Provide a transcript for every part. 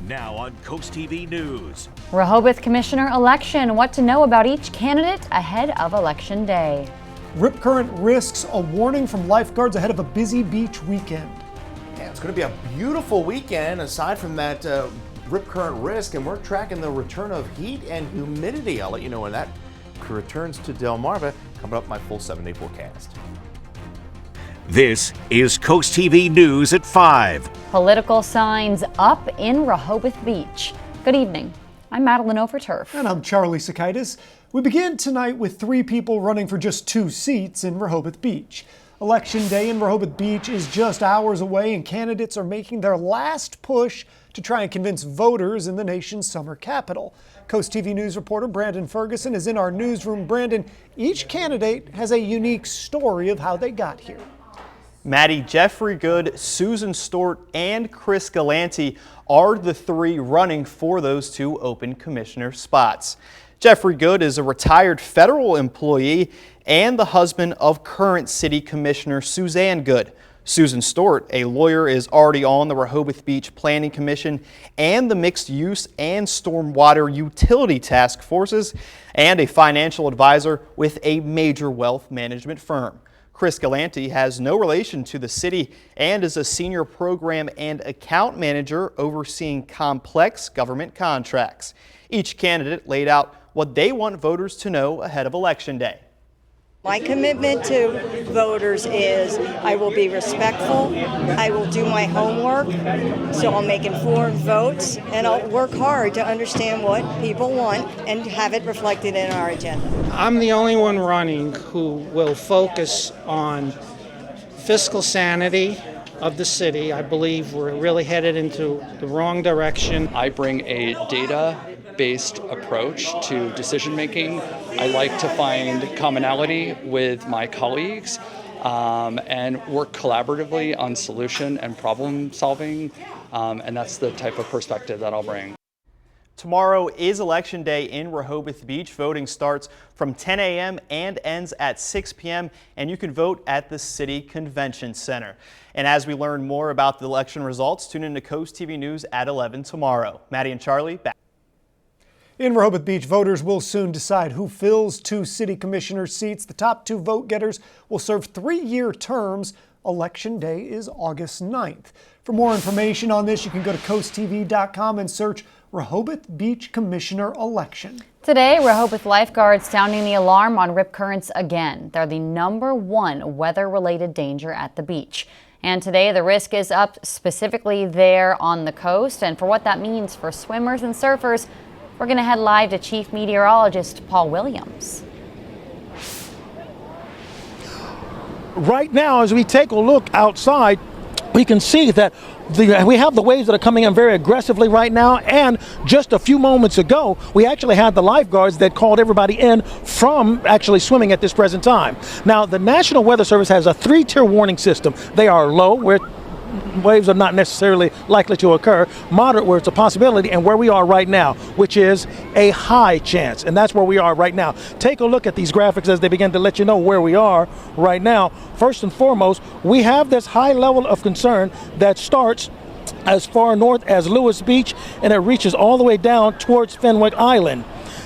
Now on CoastTV News. Rehoboth Commissioner election. What to know about each candidate ahead of Election Day. Rip current risks, a warning from lifeguards ahead of a busy beach weekend. Yeah, it's going to be a beautiful weekend aside from that rip current risk, and we're tracking the return of heat and humidity. I'll let you know when that returns to Delmarva. Coming up, my full 7-day forecast. This is CoastTV News at 5. Political signs up in Rehoboth Beach. Good evening. I'm Madeline Overturf. And I'm Charlie Sakaitis. We begin tonight with 3 people running for just 2 seats in Rehoboth Beach. Election day in Rehoboth Beach is just hours away, and candidates are making their last push to try and convince voters in the nation's summer capital. CoastTV News reporter Brandon Ferguson is in our newsroom. Brandon, each candidate has a unique story of how they got here. Maddie, Jeffrey Good, Susan Stewart, and Chris Galanti are the 3 running for those 2 open commissioner spots. Jeffrey Good is a retired federal employee and the husband of current city commissioner Suzanne Good. Susan Stewart, a lawyer, is already on the Rehoboth Beach Planning Commission and the Mixed Use and Stormwater Utility Task Forces, and a financial advisor with a major wealth management firm. Chris Galanti has no relation to the city and is a senior program and account manager overseeing complex government contracts. Each candidate laid out what they want voters to know ahead of Election Day. My commitment to voters is I will be respectful, I will do my homework, so I'll make informed votes, and I'll work hard to understand what people want and have it reflected in our agenda. I'm the only one running who will focus on fiscal sanity of the city. I believe we're really headed into the wrong direction. I bring a data-based approach to decision making. I like to find commonality with my colleagues and work collaboratively on solution and problem solving, and that's the type of perspective that I'll bring. Tomorrow is Election Day in Rehoboth Beach. Voting starts from 10 a.m. and ends at 6 p.m. and you can vote at the City Convention Center. And as we learn more about the election results, tune into CoastTV News at 11 tomorrow. Maddie and Charlie, back. In Rehoboth Beach, voters will soon decide who fills 2 city commissioner seats. The top 2 vote getters will serve 3-year terms. Election Day is August 9th. For more information on this, you can go to coasttv.com and search Rehoboth Beach Commissioner Election. Today, Rehoboth lifeguards sounding the alarm on rip currents again. They're the #1 weather-related danger at the beach. And today, the risk is up specifically there on the coast. And for what that means for swimmers and surfers, we're going to head live to Chief Meteorologist Paul Williams. Right now, as we take a look outside, we can see that we have the waves that are coming in very aggressively right now, and just a few moments ago we actually had the lifeguards that called everybody in from actually swimming at this present time. Now, the National Weather Service has a 3-tier warning system. They are low, where waves are not necessarily likely to occur, moderate where it's a possibility, and where we are right now, which is a high chance. And that's where we are right now. Take a look at these graphics as they begin to let you know where we are right now. First and foremost, we have this high level of concern that starts as far north as Lewis Beach, and it reaches all the way down towards Fenwick Island.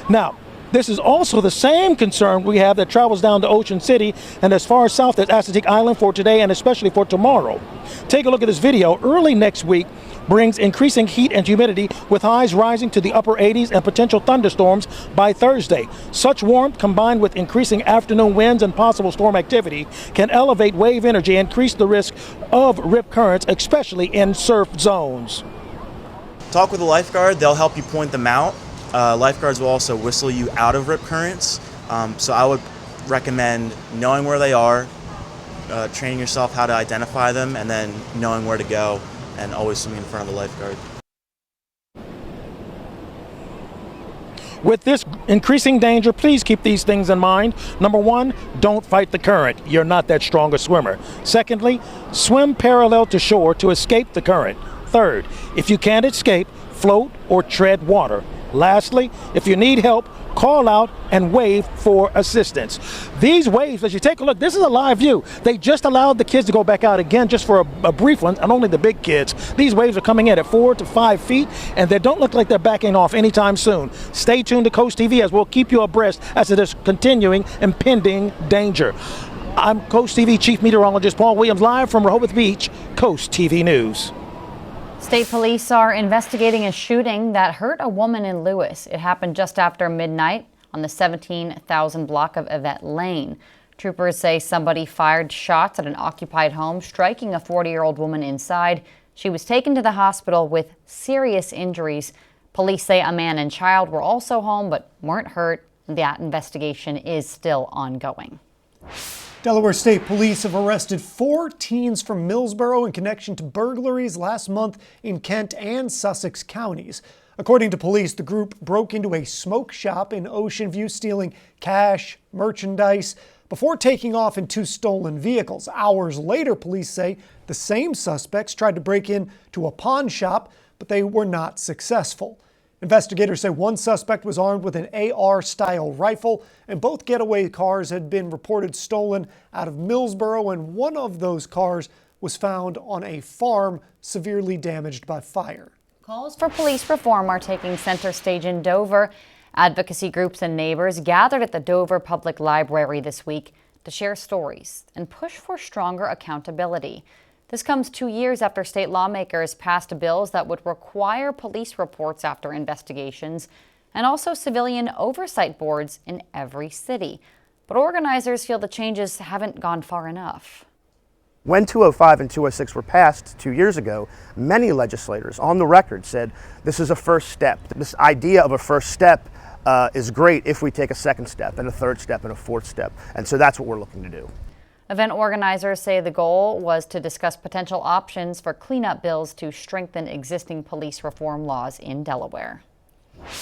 Now, this is also the same concern we have that travels down to Ocean City and as far south as Assateague Island for today and especially for tomorrow. Take a look at this video. Early next week brings increasing heat and humidity, with highs rising to the upper 80s and potential thunderstorms by Thursday. Such warmth, combined with increasing afternoon winds and possible storm activity, can elevate wave energy and increase the risk of rip currents, especially in surf zones. Talk with a lifeguard. They'll help you point them out. Lifeguards will also whistle you out of rip currents, so I would recommend knowing where they are, training yourself how to identify them, and then knowing where to go and always swimming in front of the lifeguard. With this increasing danger, please keep these things in mind. Number 1, don't fight the current. You're not that strong a swimmer. Secondly, swim parallel to shore to escape the current. Third, if you can't escape, float or tread water. Lastly, if you need help, call out and wave for assistance. These waves, as you take a look, this is a live view. They just allowed the kids to go back out again just for a brief one, and only the big kids. These waves are coming in at 4 to 5 feet, and they don't look like they're backing off anytime soon. Stay tuned to Coast TV as we'll keep you abreast as it is continuing impending danger. I'm Coast TV Chief Meteorologist Paul Williams, live from Rehoboth Beach, Coast TV News. State police are investigating a shooting that hurt a woman in Lewis. It happened just after midnight on the 17,000 block of Yvette Lane. Troopers say somebody fired shots at an occupied home, striking a 40-year-old woman inside. She was taken to the hospital with serious injuries. Police say a man and child were also home but weren't hurt. That investigation is still ongoing. Delaware State Police have arrested 4 teens from Millsboro in connection to burglaries last month in Kent and Sussex counties. According to police, the group broke into a smoke shop in Ocean View, stealing cash, merchandise, before taking off in 2 stolen vehicles. Hours later, police say the same suspects tried to break into a pawn shop, but they were not successful. Investigators say one suspect was armed with an AR-style rifle, and both getaway cars had been reported stolen out of Millsboro, and one of those cars was found on a farm severely damaged by fire. Calls for police reform are taking center stage in Dover. Advocacy groups and neighbors gathered at the Dover Public Library this week to share stories and push for stronger accountability. This comes 2 years after state lawmakers passed bills that would require police reports after investigations and also civilian oversight boards in every city. But organizers feel the changes haven't gone far enough. When 205 and 206 were passed 2 years ago, many legislators on the record said this is a first step. This idea of a first step is great if we take a second step and a third step and a fourth step. And so that's what we're looking to do. Event organizers say the goal was to discuss potential options for cleanup bills to strengthen existing police reform laws in Delaware.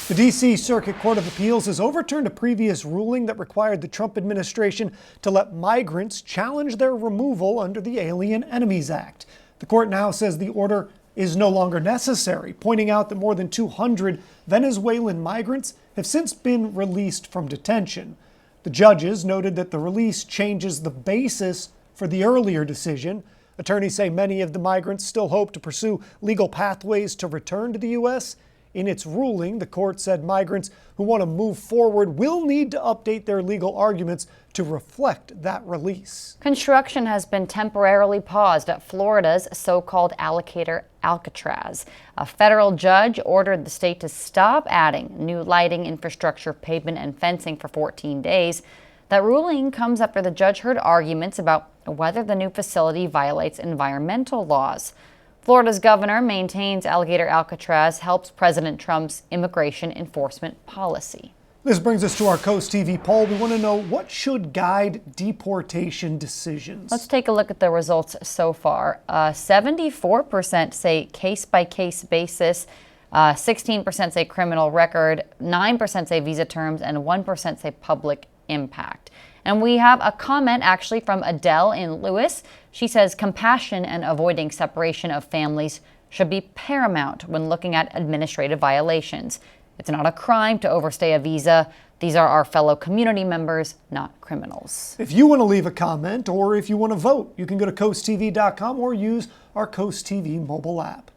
The D.C. Circuit Court of Appeals has overturned a previous ruling that required the Trump administration to let migrants challenge their removal under the Alien Enemies Act. The court now says the order is no longer necessary, pointing out that more than 200 Venezuelan migrants have since been released from detention. The judges noted that the release changes the basis for the earlier decision. Attorneys say many of the migrants still hope to pursue legal pathways to return to the U.S. In its ruling, the court said migrants who want to move forward will need to update their legal arguments to reflect that release. Construction has been temporarily paused at Florida's so-called alligator Alcatraz. A federal judge ordered the state to stop adding new lighting, infrastructure, pavement, and fencing for 14 days. That ruling comes after the judge heard arguments about whether the new facility violates environmental laws. Florida's governor maintains alligator Alcatraz helps President Trump's immigration enforcement policy. This brings us to our Coast TV poll. We want to know what should guide deportation decisions. Let's take a look at the results so far. 74% say case-by-case basis, 16% say criminal record, 9% say visa terms, and 1% say public impact. And we have a comment actually from Adele in Lewis. She says compassion and avoiding separation of families should be paramount when looking at administrative violations. It's not a crime to overstay a visa. These are our fellow community members, not criminals. If you want to leave a comment or if you want to vote, you can go to coasttv.com or use our Coast TV mobile app.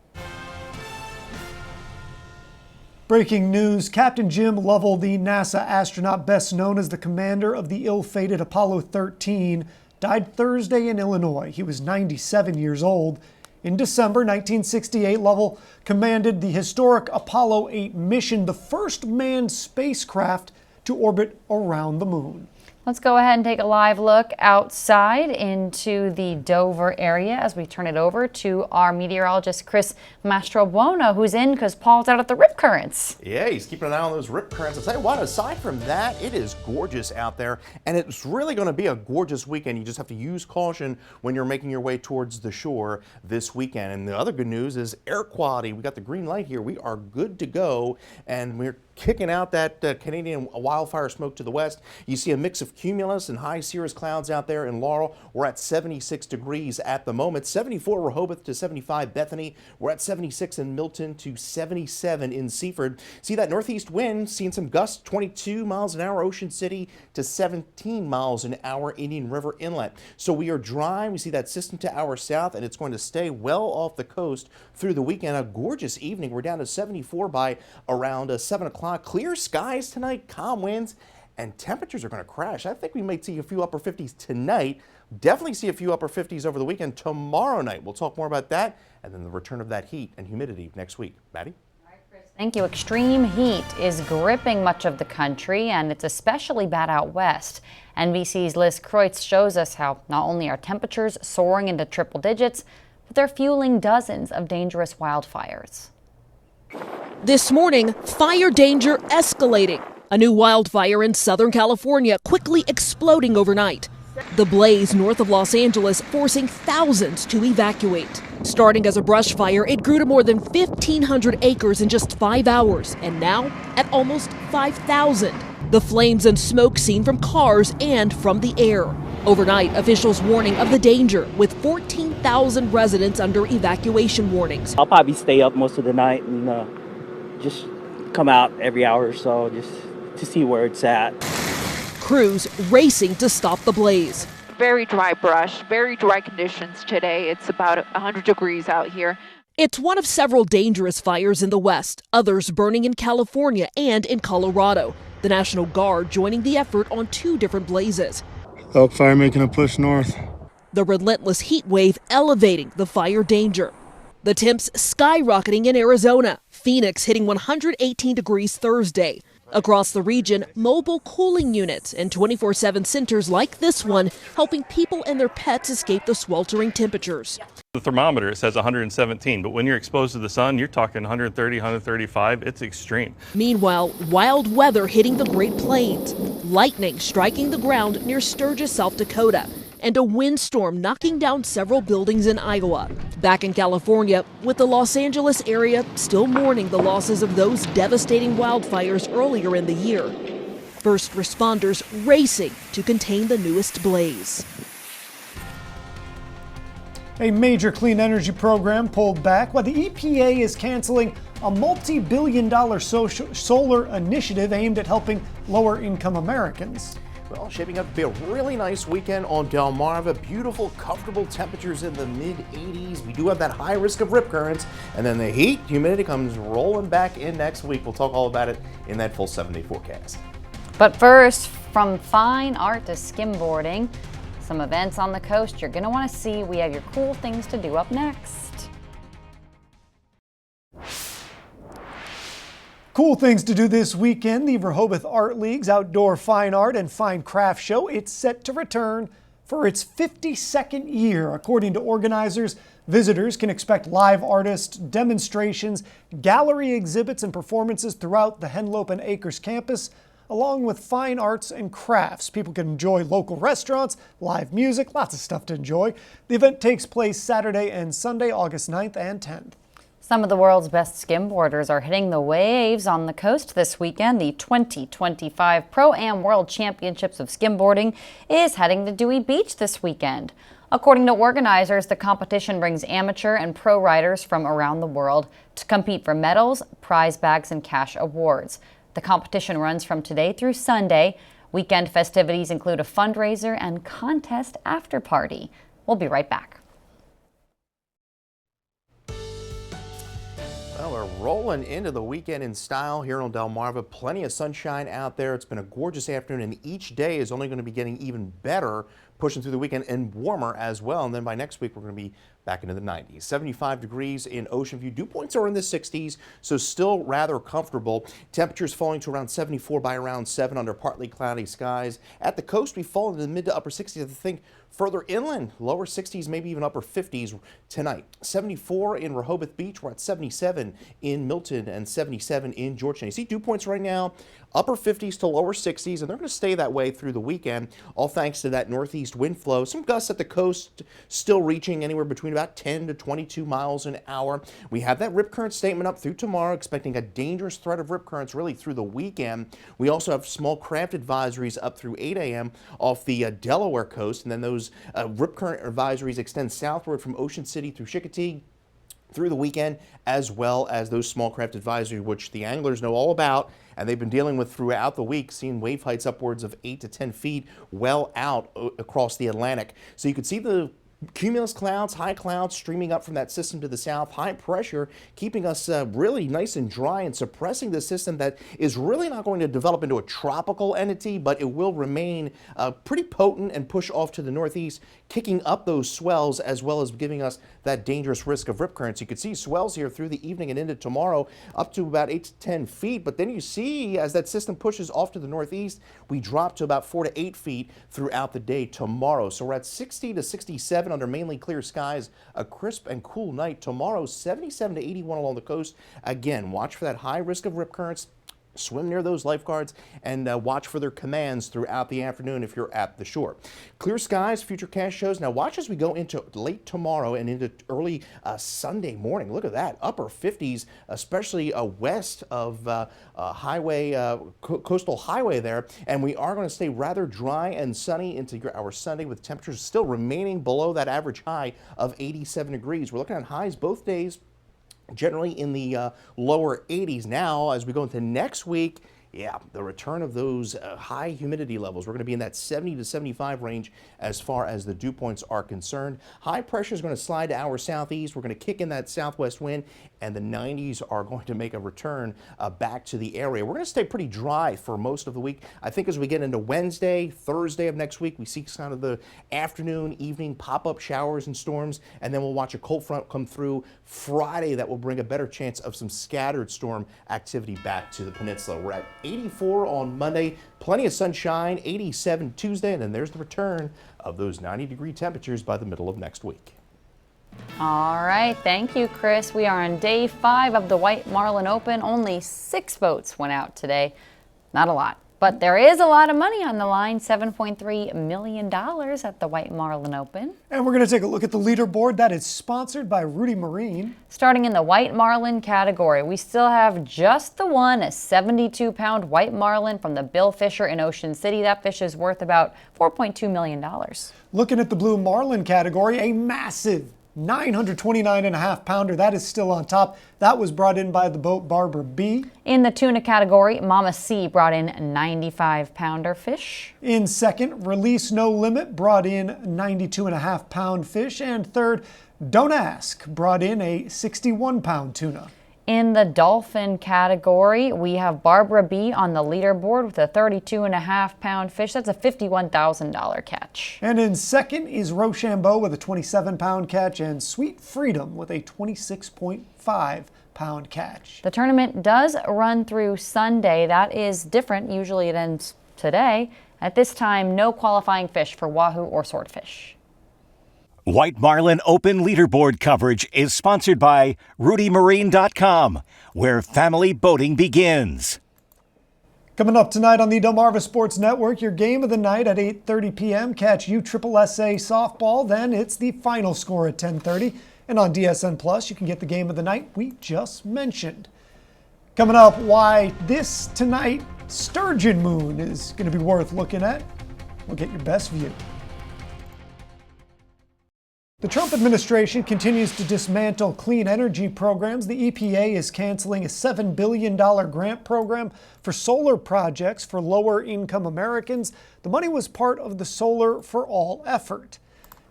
Breaking news, Captain Jim Lovell, the NASA astronaut best known as the commander of the ill-fated Apollo 13, died Thursday in Illinois. He was 97 years old. In December 1968, Lovell commanded the historic Apollo 8 mission, the first manned spacecraft to orbit around the moon. Let's go ahead and take a live look outside into the Dover area as we turn it over to our meteorologist, Chris Mastrobuono, who's in because Paul's out at the rip currents. Yeah, he's keeping an eye on those rip currents. I'll tell you what, aside from that, it is gorgeous out there, and it's really going to be a gorgeous weekend. You just have to use caution when you're making your way towards the shore this weekend. And the other good news is air quality. We got the green light here. We are good to go, and we're kicking out that Canadian wildfire smoke to the west. You see a mix of cumulus and high cirrus clouds out there in Laurel. We're at 76 degrees at the moment. 74 Rehoboth to 75 Bethany. We're at 76 in Milton to 77 in Seaford. See that northeast wind, seeing some gusts, 22 miles an hour Ocean City to 17 miles an hour Indian River Inlet. So we are dry. We see that system to our south, and it's going to stay well off the coast through the weekend. A gorgeous evening. We're down to 74 by around 7 o'clock. Clear skies tonight, calm winds, and temperatures are going to crash. I think we might see a few upper 50s tonight. Definitely see a few upper 50s over the weekend. Tomorrow night, we'll talk more about that, and then the return of that heat and humidity next week. Maddie? Thank you. Extreme heat is gripping much of the country, and it's especially bad out west. NBC's Liz Kreutz shows us how not only are temperatures soaring into triple digits, but they're fueling dozens of dangerous wildfires. This morning, fire danger escalating. A new wildfire in Southern California quickly exploding overnight. The blaze north of Los Angeles forcing thousands to evacuate. Starting as a brush fire, it grew to more than 1,500 acres in just 5 hours, and now at almost 5,000. The flames and smoke seen from cars and from the air. Overnight, officials warning of the danger, with 14,000 residents under evacuation warnings. I'll probably stay up most of the night and just come out every hour or so just to see where it's at. Crews racing to stop the blaze. Very dry brush, very dry conditions today. It's about 100 degrees out here. It's one of several dangerous fires in the West, others burning in California and in Colorado. The National Guard joining the effort on 2 different blazes. Elk fire making a push north. The relentless heat wave elevating the fire danger. The temps skyrocketing in Arizona. Phoenix hitting 118 degrees Thursday. Across the region, mobile cooling units and 24/7 centers like this one helping people and their pets escape the sweltering temperatures. The thermometer says 117, but when you're exposed to the sun, you're talking 130, 135. It's extreme. Meanwhile, wild weather hitting the Great Plains. Lightning striking the ground near Sturgis, South Dakota. And a windstorm knocking down several buildings in Iowa. Back in California, with the Los Angeles area still mourning the losses of those devastating wildfires earlier in the year. First responders racing to contain the newest blaze. A major clean energy program pulled back while the EPA is canceling a multi-billion-dollar solar initiative aimed at helping lower-income Americans. Well, shaping up to be a really nice weekend on Delmarva. Beautiful, comfortable temperatures in the mid-80s. We do have that high risk of rip currents, and then the heat, humidity comes rolling back in next week. We'll talk all about it in that full 7-day forecast. But first, from fine art to skimboarding, some events on the coast you're going to want to see. We have your cool things to do up next. Cool things to do this weekend. The Rehoboth Art League's Outdoor Fine Art and Fine Craft Show. It's set to return for its 52nd year. According to organizers, visitors can expect live artists, demonstrations, gallery exhibits, and performances throughout the Henlope and Acres campus, along with fine arts and crafts. People can enjoy local restaurants, live music, lots of stuff to enjoy. The event takes place Saturday and Sunday, August 9th and 10th. Some of the world's best skimboarders are hitting the waves on the coast this weekend. The 2025 Pro-Am World Championships of Skimboarding is heading to Dewey Beach this weekend. According to organizers, the competition brings amateur and pro riders from around the world to compete for medals, prize bags, and cash awards. The competition runs from today through Sunday. Weekend festivities include a fundraiser and contest after party. We'll be right back. Well, we're rolling into the weekend in style here on Delmarva. Plenty of sunshine out there. It's been a gorgeous afternoon, and each day is only going to be getting even better, pushing through the weekend, and warmer as well. And then by next week, we're going to be back into the 90s. 75 degrees in Ocean View. Dew points are in the 60s, so still rather comfortable. Temperatures falling to around 74 by around 7 under partly cloudy skies. At the coast, we fall into the mid to upper 60s. I think Further inland, lower 60s, maybe even upper 50s tonight. 74 in Rehoboth Beach. We're at 77 in Milton and 77 in Georgetown. You see dew points right now, upper 50s to lower 60s, and they're going to stay that way through the weekend, all thanks to that northeast wind flow. Some gusts at the coast still reaching anywhere between about 10 to 22 miles an hour. We have that rip current statement up through tomorrow, expecting a dangerous threat of rip currents really through the weekend. We also have small craft advisories up through 8 a.m. off the Delaware coast, and then those rip current advisories extend southward from Ocean City through Chicotee through the weekend, as well as those small craft advisories, which the anglers know all about, and they've been dealing with throughout the week, seeing wave heights upwards of 8 to 10 feet well out across the Atlantic. So you can see the cumulus clouds, high clouds streaming up from that system to the south, high pressure keeping us really nice and dry and suppressing the system that is really not going to develop into a tropical entity, but it will remain pretty potent and push off to the northeast, kicking up those swells as well as giving us that dangerous risk of rip currents. You can see swells here through the evening and into tomorrow up to about 8 to 10 feet, but then you see as that system pushes off to the northeast, we drop to about 4 to 8 feet throughout the day tomorrow. So we're at 60 to 67 under mainly clear skies, a crisp and cool night. Tomorrow, 77 to 81 along the coast. Again, watch for that high risk of rip currents. Swim near those lifeguards and watch for their commands throughout the afternoon if you're at the shore. Clear skies, futurecast shows. Now watch as we go into late tomorrow and into early Sunday morning. Look at that, upper 50s, especially west of coastal highway there. And we are going to stay rather dry and sunny into our Sunday with temperatures still remaining below that average high of 87 degrees. We're looking at highs both days, generally in the lower 80s. Now, as we go into next week, yeah, the return of those high humidity levels. We're going to be in that 70 to 75 range as far as the dew points are concerned. High pressure is going to slide to our southeast. We're going to kick in that southwest wind, and the 90s are going to make a return back to the area. We're going to stay pretty dry for most of the week. I think as we get into Wednesday, Thursday of next week, we see kind of the afternoon, evening pop-up showers and storms, and then we'll watch a cold front come through Friday that will bring a better chance of some scattered storm activity back to the peninsula. We're at 84 on Monday, plenty of sunshine, 87 Tuesday, and then there's the return of those 90-degree temperatures by the middle of next week. All right, thank you, Chris. We are on day 5 of the White Marlin Open. Only 6 boats went out today. Not a lot, but there is a lot of money on the line, $7.3 million at the White Marlin Open. And we're going to take a look at the leaderboard that is sponsored by Rudy Marine. Starting in the White Marlin category, we still have just the one, a 72-pound White Marlin from the Bill Fisher in Ocean City. That fish is worth about $4.2 million. Looking at the Blue Marlin category, a massive 929.5 pounder. That is still on top. That was brought in by the boat Barbara B. In the tuna category, Mama C brought in 95-pounder fish. In second, Release No Limit brought in 92.5 pound fish. And third, Don't Ask brought in a 61-pound tuna. In the dolphin category, we have Barbara B on the leaderboard with a 32.5-pound fish. That's a $51,000 catch. And in second is Rochambeau with a 27-pound catch and Sweet Freedom with a 26.5-pound catch. The tournament does run through Sunday. That is different. Usually it ends today. At this time, no qualifying fish for wahoo or swordfish. White Marlin Open leaderboard coverage is sponsored by RudyMarine.com, where family boating begins. Coming up tonight on the Delmarva Sports Network, your game of the night at 8:30 p.m. Catch USSSA softball. Then it's the final score at 10:30. And on DSN Plus, you can get the game of the night we just mentioned. Coming up, why this tonight sturgeon moon is going to be worth looking at. We'll get your best view. The Trump administration continues to dismantle clean energy programs. The EPA is canceling a $7 billion grant program for solar projects for lower-income Americans. The money was part of the Solar for All effort.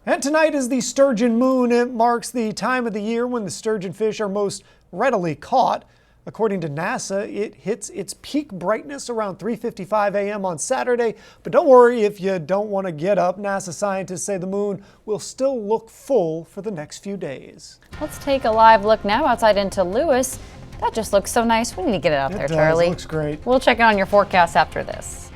And tonight is the sturgeon moon. It marks the time of the year when the sturgeon fish are most readily caught. According to NASA, it hits its peak brightness around 3:55 a.m. on Saturday. But don't worry if you don't want to get up. NASA scientists say the moon will still look full for the next few days. Let's take a live look now outside into Lewis. That just looks so nice. We need to get it out there, Charlie. It looks great. We'll check in on your forecast after this.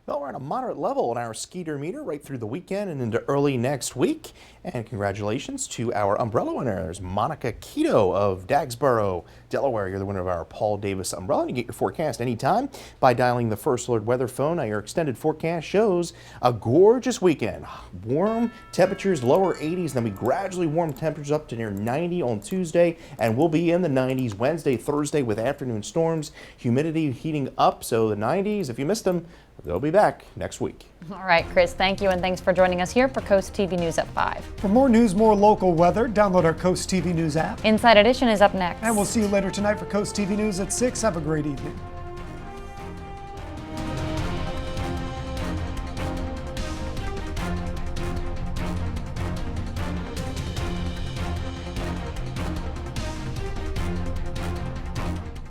Well, we're at a moderate level on our Skeeter meter right through the weekend and into early next week. And congratulations to our umbrella winners, Monica Keto of Dagsboro, Delaware. You're the winner of our Paul Davis umbrella. And you get your forecast anytime by dialing the First Alert weather phone. Now, your extended forecast shows a gorgeous weekend. Warm temperatures, lower 80s, then we gradually warm temperatures up to near 90 on Tuesday, and we'll be in the 90s Wednesday, Thursday with afternoon storms. Humidity heating up, so the 90s, if you missed them, they'll be back next week. All right, Chris, thank you, and thanks for joining us here for Coast TV News at 5. For more news, more local weather, download our Coast TV News app. Inside Edition is up next. And we'll see you later tonight for Coast TV News at 6. Have a great evening.